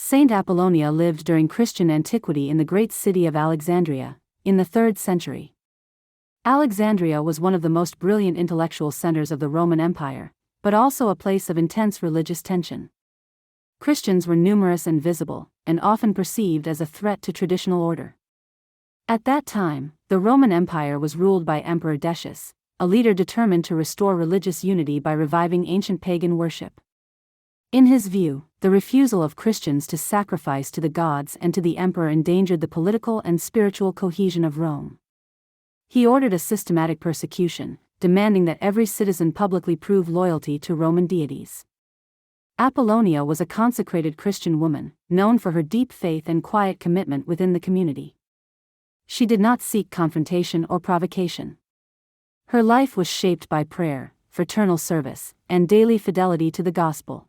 Saint Apollonia lived during Christian antiquity in the great city of Alexandria, in the 3rd century. Alexandria was one of the most brilliant intellectual centers of the Roman Empire, but also a place of intense religious tension. Christians were numerous and visible, and often perceived as a threat to traditional order. At that time, the Roman Empire was ruled by Emperor Decius, a leader determined to restore religious unity by reviving ancient pagan worship. In his view, the refusal of Christians to sacrifice to the gods and to the emperor endangered the political and spiritual cohesion of Rome. He ordered a systematic persecution, demanding that every citizen publicly prove loyalty to Roman deities. Apollonia was a consecrated Christian woman, known for her deep faith and quiet commitment within the community. She did not seek confrontation or provocation. Her life was shaped by prayer, fraternal service, and daily fidelity to the gospel.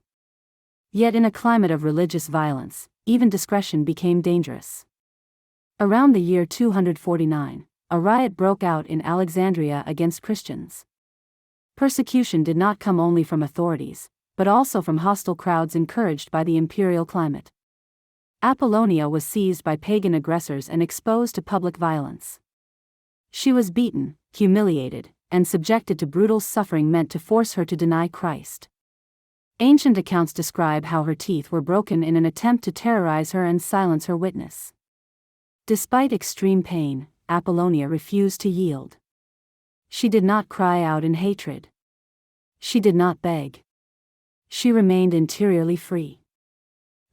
Yet in a climate of religious violence, even discretion became dangerous. Around the year 249, a riot broke out in Alexandria against Christians. Persecution did not come only from authorities, but also from hostile crowds encouraged by the imperial climate. Apollonia was seized by pagan aggressors and exposed to public violence. She was beaten, humiliated, and subjected to brutal suffering meant to force her to deny Christ. Ancient accounts describe how her teeth were broken in an attempt to terrorize her and silence her witness. Despite extreme pain, Apollonia refused to yield. She did not cry out in hatred. She did not beg. She remained interiorly free.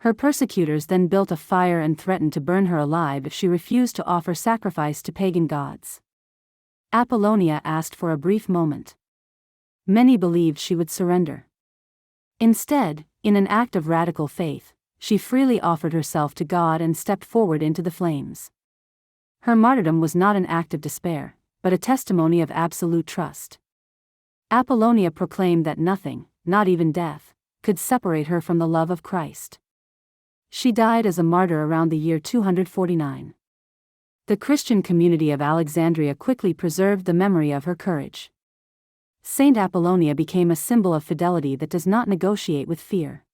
Her persecutors then built a fire and threatened to burn her alive if she refused to offer sacrifice to pagan gods. Apollonia asked for a brief moment. Many believed she would surrender. Instead, in an act of radical faith, she freely offered herself to God and stepped forward into the flames. Her martyrdom was not an act of despair, but a testimony of absolute trust. Apollonia proclaimed that nothing, not even death, could separate her from the love of Christ. She died as a martyr around the year 249. The Christian community of Alexandria quickly preserved the memory of her courage. Saint Apollonia became a symbol of fidelity that does not negotiate with fear.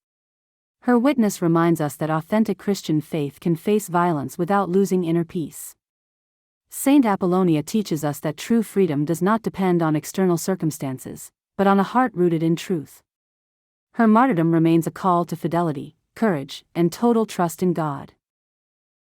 Her witness reminds us that authentic Christian faith can face violence without losing inner peace. Saint Apollonia teaches us that true freedom does not depend on external circumstances, but on a heart rooted in truth. Her martyrdom remains a call to fidelity, courage, and total trust in God.